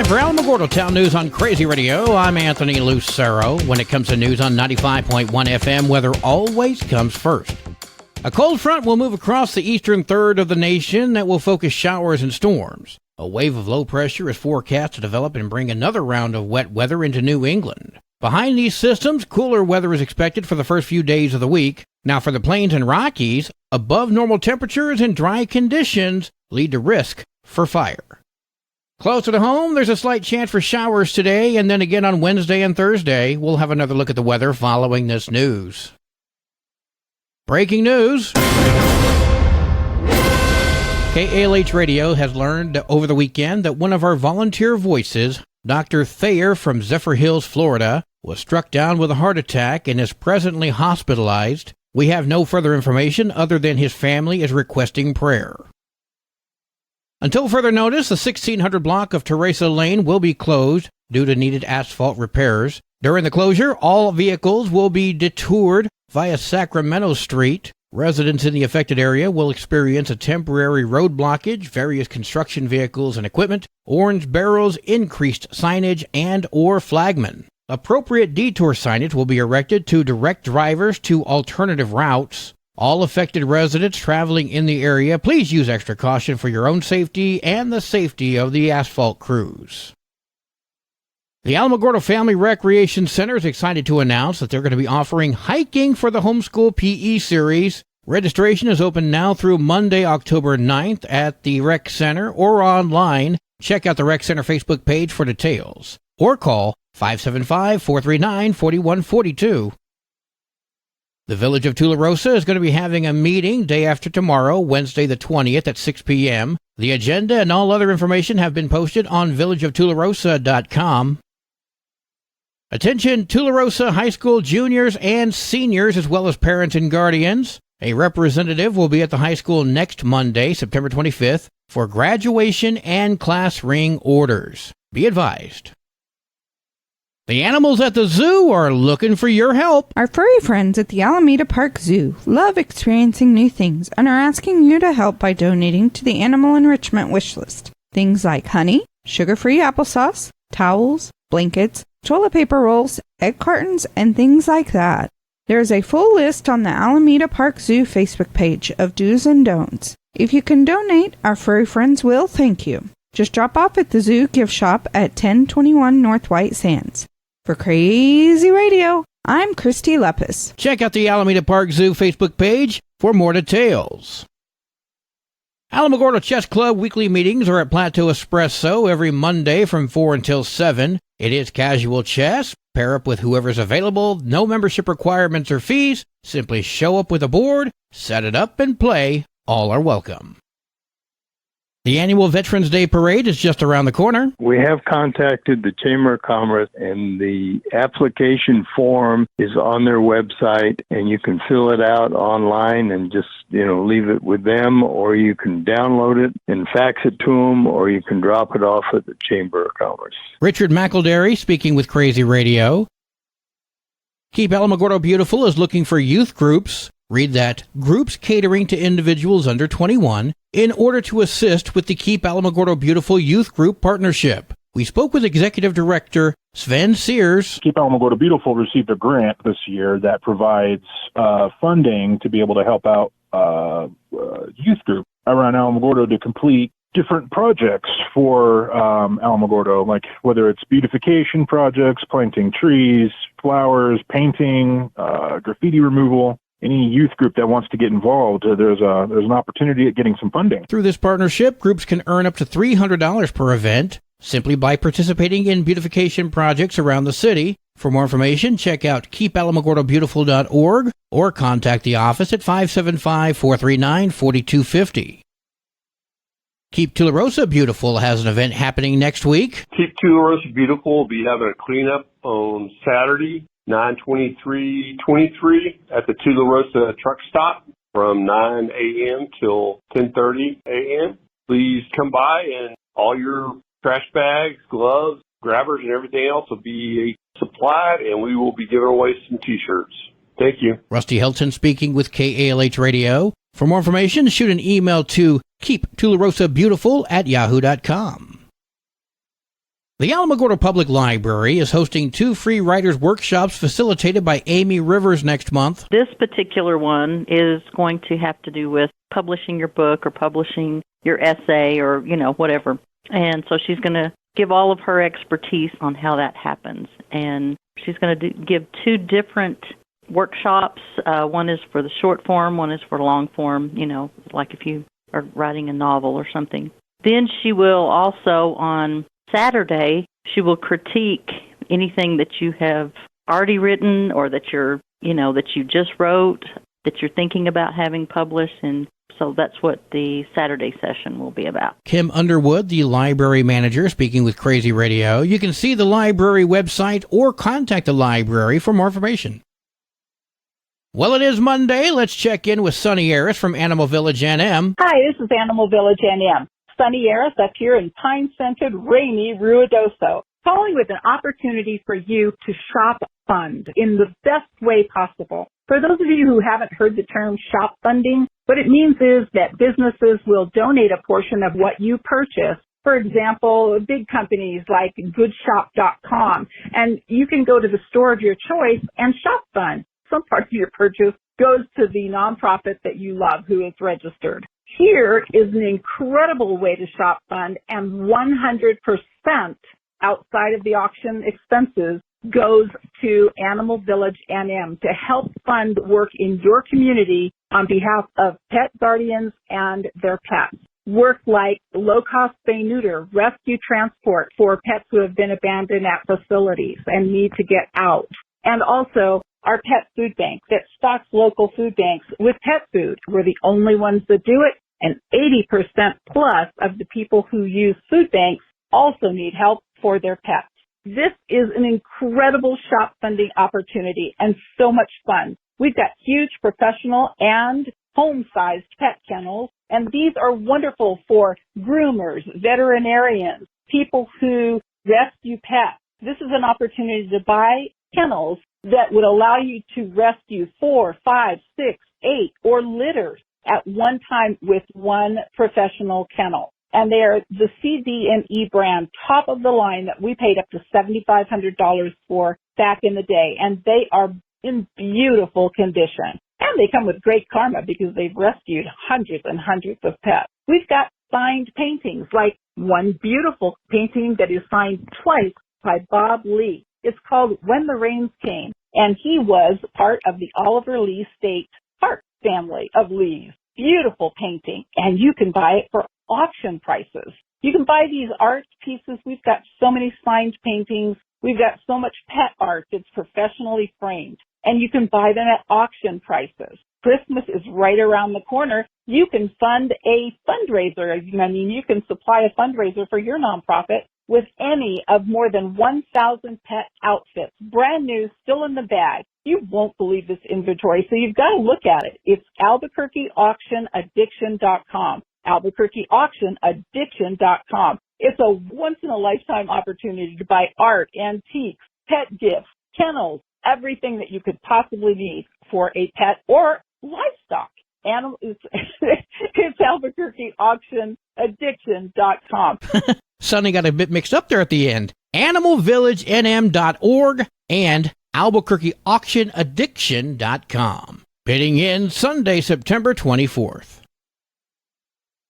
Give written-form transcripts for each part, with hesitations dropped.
for Alamogordo Town News on Crazy Radio. I'm Anthony Lucero. When it comes to news on 95.1 FM, weather always comes first. A cold front will move across the eastern third of the nation that will focus showers and storms. A wave of low pressure is forecast to develop and bring another round of wet weather into New England. Behind these systems, cooler weather is expected for the first few days of the week. Now for the Plains and Rockies, above normal temperatures and dry conditions lead to risk for fire. Closer to home, there's a slight chance for showers today, and then again on Wednesday and Thursday. We'll have another look at the weather following this news. Breaking news. KALH Radio has learned over the weekend that one of our volunteer voices, Dr. Thayer from Zephyr Hills, Florida, was struck down with a heart attack and is presently hospitalized. We have no further information other than his family is requesting prayer. Until further notice, the 1600 block of Teresa Lane will be closed due to needed asphalt repairs. During the closure, all vehicles will be detoured via Sacramento Street. Residents in the affected area will experience a temporary road blockage, various construction vehicles and equipment, orange barrels, increased signage, and/or flagmen. Appropriate detour signage will be erected to direct drivers to alternative routes. All affected residents traveling in the area, please use extra caution for your own safety and the safety of the asphalt crews. The Alamogordo Family Recreation Center is excited to announce that they're going to be offering hiking for the homeschool PE series. Registration is open now through Monday, October 9th at the Rec Center or online. Check out the Rec Center Facebook page for details or call 575-439-4142. The Village of Tularosa is going to be having a meeting day after tomorrow, Wednesday the 20th at 6 p.m. The agenda and all other information have been posted on villageoftularosa.com. Attention Tularosa High School juniors and seniors, as well as parents and guardians. A representative will be at the high school next Monday, September 25th, for graduation and class ring orders. Be advised. The animals at the zoo are looking for your help. Our furry friends at the Alameda Park Zoo love experiencing new things and are asking you to help by donating to the Animal Enrichment Wish List. Things like honey, sugar-free applesauce, towels, blankets, toilet paper rolls, egg cartons, and things like that. There is a full list on the Alameda Park Zoo Facebook page of do's and don'ts. If you can donate, our furry friends will thank you. Just drop off at the Zoo Gift Shop at 1021 North White Sands. For Crazy Radio, I'm Christy Lepis. Check out the Alameda Park Zoo Facebook page for more details. Alamogordo Chess Club weekly meetings are at Plateau Espresso every Monday from 4 until 7. It is casual chess. Pair up with whoever's available. No membership requirements or fees. Simply show up with a board, set it up, and play. All are welcome. The annual Veterans Day Parade is just around the corner. We have contacted the Chamber of Commerce, and the application form is on their website, and you can fill it out online and just, leave it with them, or you can download it and fax it to them, or you can drop it off at the Chamber of Commerce. Richard McElderry speaking with Crazy Radio. Keep Alamogordo Beautiful is looking for youth groups. Read that, groups catering to individuals under 21 in order to assist with the Keep Alamogordo Beautiful Youth Group Partnership. We spoke with Executive Director Sven Sears. Keep Alamogordo Beautiful received a grant this year that provides funding to be able to help out youth group around Alamogordo to complete different projects for Alamogordo, like whether it's beautification projects, planting trees, flowers, painting, graffiti removal. Any youth group that wants to get involved, there's an opportunity at getting some funding. Through this partnership, groups can earn up to $300 per event simply by participating in beautification projects around the city. For more information, check out keepalamogordobeautiful.org or contact the office at 575-439-4250. Keep Tularosa Beautiful has an event happening next week. Keep Tularosa Beautiful will be having a cleanup on Saturday, 9/23/23 at the Tularosa truck stop from 9 a.m. till 10:30 a.m. Please come by, and all your trash bags, gloves, grabbers, and everything else will be supplied, and we will be giving away some T-shirts. Thank you. Rusty Helton speaking with KALH Radio. For more information, shoot an email to keeptularosabeautiful@yahoo.com. The Alamogordo Public Library is hosting 2 free writers' workshops facilitated by Amy Rivers next month. This particular one is going to have to do with publishing your book or publishing your essay or, whatever. And so she's going to give all of her expertise on how that happens. And she's going to give 2 different workshops. One is for the short form, one is for long form, like if you are writing a novel or something. Then she will also, on Saturday, she will critique anything that you have already written or that that you just wrote, that you're thinking about having published, and so that's what the Saturday session will be about. Kim Underwood, the library manager, speaking with Crazy Radio. You can see the library website or contact the library for more information. Well, it is Monday. Let's check in with Sunny Harris from Animal Village NM. Hi, this is Animal Village NM. Sunny Harris up here in pine-scented, rainy Ruidoso, calling with an opportunity for you to shop fund in the best way possible. For those of you who haven't heard the term shop funding, what it means is that businesses will donate a portion of what you purchase. For example, big companies like goodshop.com, and you can go to the store of your choice and shop fund. Some part of your purchase goes to the nonprofit that you love who is registered. Here is an incredible way to shop fund, and 100% outside of the auction expenses goes to Animal Village NM to help fund work in your community on behalf of pet guardians and their pets. Work like low-cost spay-neuter, rescue transport for pets who have been abandoned at facilities and need to get out. And also our pet food bank that stocks local food banks with pet food. We're the only ones that do it, and 80% plus of the people who use food banks also need help for their pets. This is an incredible shop funding opportunity and so much fun. We've got huge professional and home-sized pet kennels, and these are wonderful for groomers, veterinarians, people who rescue pets. This is an opportunity to buy kennels that would allow you to rescue 4, 5, 6, 8, or litters at one time with one professional kennel. And they are the CD&E brand, top of the line, that we paid up to $7,500 for back in the day. And they are in beautiful condition. And they come with great karma because they've rescued hundreds and hundreds of pets. We've got signed paintings, like one beautiful painting that is signed twice by Bob Lee. It's called When the Rains Came, and he was part of the Oliver Lee State Park family of Lees. Beautiful painting, and you can buy it for auction prices. You can buy these art pieces. We've got so many signed paintings. We've got so much pet art that's professionally framed, and you can buy them at auction prices. Christmas is right around the corner. You can fund a fundraiser. You can supply a fundraiser for your nonprofit with any of more than 1,000 pet outfits, brand new, still in the bag. You won't believe this inventory, so you've got to look at it. It's AlbuquerqueAuctionAddiction.com, AlbuquerqueAuctionAddiction.com. It's a once-in-a-lifetime opportunity to buy art, antiques, pet gifts, kennels, everything that you could possibly need for a pet or livestock. It's AlbuquerqueAuctionAddiction.com. Sonny got a bit mixed up there at the end. AnimalVillageNM.org and AlbuquerqueAuctionAddiction.com. Bidding in Sunday, September 24th.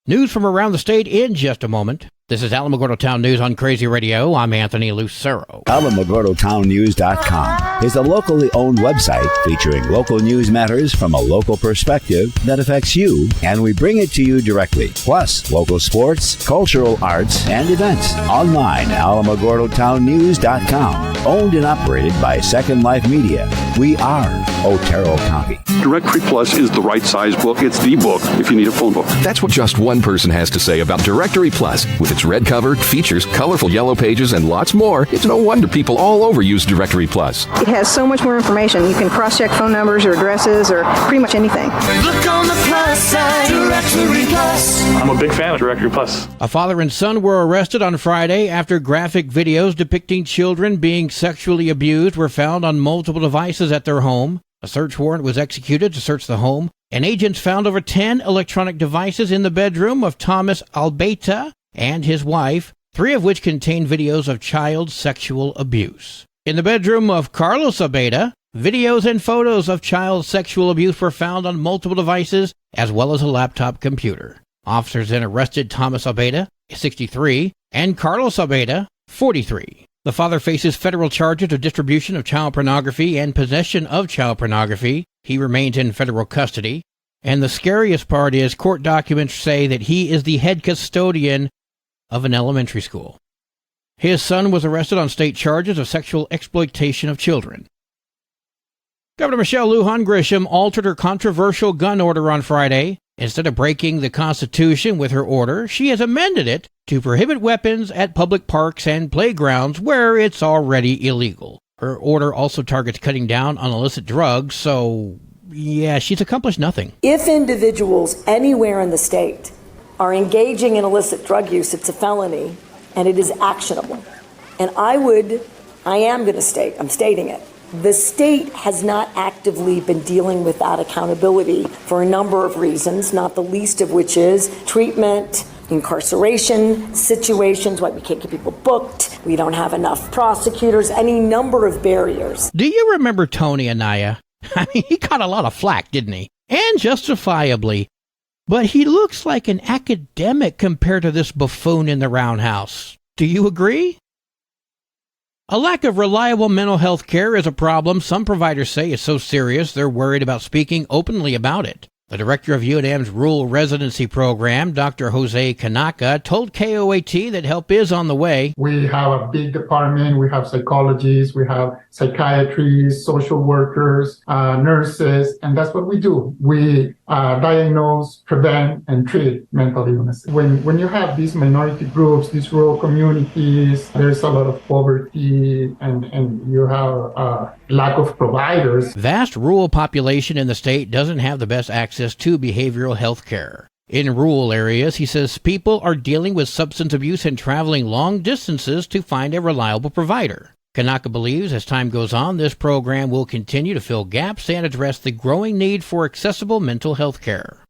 News from around the state in just a moment. This is Alamogordo Town News on Crazy Radio. I'm Anthony Lucero. AlamogordoTownNews.com is a locally owned website featuring local news matters from a local perspective that affects you, and we bring it to you directly. Plus, local sports, cultural arts, and events. Online, AlamogordoTownNews.com. Owned and operated by Second Life Media. We are Otero County. Directory Plus is the right size book. It's the book if you need a phone book. That's what just one person has to say about Directory Plus. With its red cover, features, colorful yellow pages, and lots more, it's no wonder people all over use Directory Plus. It has so much more information. You can cross-check phone numbers or addresses or pretty much anything. Look on the plus side, Directory Plus. I'm a big fan of Directory Plus. A father and son were arrested on Friday after graphic videos depicting children being sexually abused were found on multiple devices at their home. A search warrant was executed to search the home, and agents found over 10 electronic devices in the bedroom of Thomas Albeta and his wife. 3 of which contain videos of child sexual abuse. In the bedroom of Carlos Abeda, videos and photos of child sexual abuse were found on multiple devices, as well as a laptop computer. Officers then arrested Thomas Abeda, 63, and Carlos Abeda, 43. The father faces federal charges of distribution of child pornography and possession of child pornography. He remains in federal custody. And the scariest part is court documents say that he is the head custodian of an elementary school. His son was arrested on state charges of sexual exploitation of children. Governor Michelle Lujan Grisham altered her controversial gun order on Friday. Instead of breaking the Constitution with her order, she has amended it to prohibit weapons at public parks and playgrounds where it's already illegal. Her order also targets cutting down on illicit drugs, so yeah, she's accomplished nothing. If individuals anywhere in the state are engaging in illicit drug use, it's a felony and it is actionable. And I'm stating it. The state has not actively been dealing with that accountability for a number of reasons, not the least of which is treatment, incarceration situations, why we can't get people booked, we don't have enough prosecutors, any number of barriers. Do you remember Tony Anaya? I mean, he got a lot of flack, didn't he? And justifiably. But he looks like an academic compared to this buffoon in the roundhouse. Do you agree? A lack of reliable mental health care is a problem some providers say is so serious they're worried about speaking openly about it. The director of UNM's rural residency program, Dr. Jose Kanaka, told KOAT that help is on the way. We have a big department. We have psychologists, we have psychiatrists, social workers, nurses, and that's what we do. We diagnose, prevent, and treat mental illness. When you have these minority groups, these rural communities, there's a lot of poverty and you have lack of providers. Vast rural population in the state doesn't have the best access to behavioral health care. In rural areas, he says people are dealing with substance abuse and traveling long distances to find a reliable provider. Kanaka believes as time goes on, this program will continue to fill gaps and address the growing need for accessible mental health care.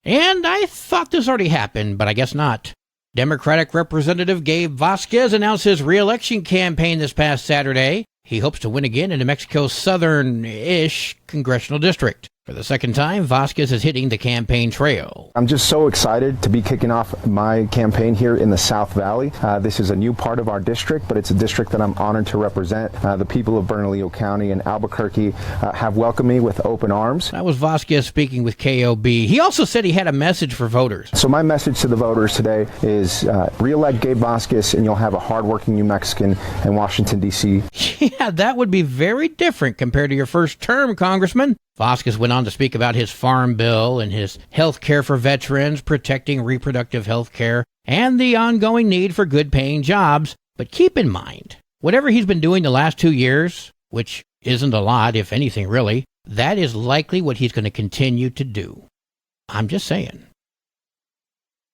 And I thought this already happened, but I guess not. Democratic Representative Gabe Vasquez announced his re-election campaign this past Saturday. He hopes to win again in New Mexico's southern-ish congressional district. For the second time, Vasquez is hitting the campaign trail. I'm just so excited to be kicking off my campaign here in the South Valley. This is a new part of our district, but it's a district that I'm honored to represent. The people of Bernalillo County and Albuquerque have welcomed me with open arms. That was Vasquez speaking with KOB. He also said he had a message for voters. So my message to the voters today is re-elect Gabe Vasquez and you'll have a hardworking New Mexican in Washington, D.C. Yeah, that would be very different compared to your first term, Congressman. Vasquez went on to speak about his farm bill and his health care for veterans, protecting reproductive health care, and the ongoing need for good-paying jobs. But keep in mind, whatever he's been doing the last 2 years, which isn't a lot, if anything really, that is likely what he's going to continue to do. I'm just saying.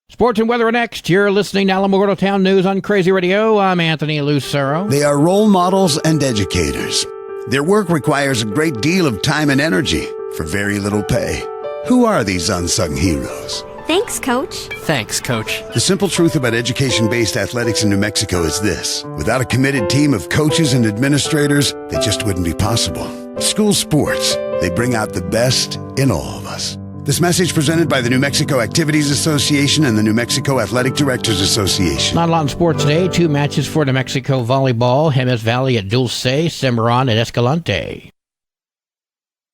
Sports and weather are next. You're listening to Alamogordo Town News on Crazy Radio. I'm Anthony Lucero. They are role models and educators. Their work requires a great deal of time and energy for very little pay. Who are these unsung heroes? Thanks, Coach. Thanks, Coach. The simple truth about education-based athletics in New Mexico is this. Without a committed team of coaches and administrators, they just wouldn't be possible. School sports, they bring out the best in all of us. This message presented by the New Mexico Activities Association and the New Mexico Athletic Directors Association. Not a lot in sports today. 2 matches for New Mexico volleyball. Jemez Valley at Dulce, Cimarron at Escalante.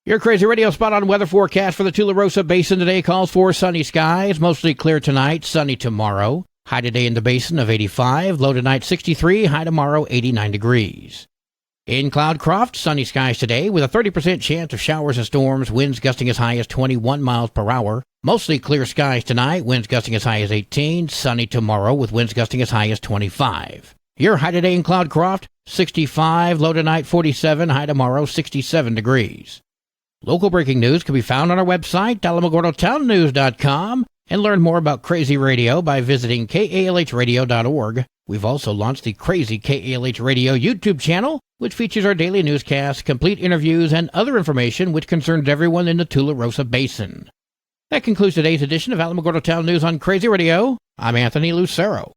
Your Crazy Radio spot on weather forecast for the Tularosa Basin today calls for sunny skies, mostly clear tonight, sunny tomorrow. High today in the basin of 85, low tonight 63, high tomorrow 89 degrees. In Cloudcroft, sunny skies today with a 30% chance of showers and storms, winds gusting as high as 21 miles per hour. Mostly clear skies tonight, winds gusting as high as 18, sunny tomorrow with winds gusting as high as 25. Your high today in Cloudcroft, 65, low tonight 47, high tomorrow 67 degrees. Local breaking news can be found on our website, alamogordotownnews.com, and learn more about Crazy Radio by visiting kalhradio.org. We've also launched the Crazy KALH Radio YouTube channel, which features our daily newscasts, complete interviews, and other information which concerns everyone in the Tularosa Basin. That concludes today's edition of Alamogordo Town News on Crazy Radio. I'm Anthony Lucero.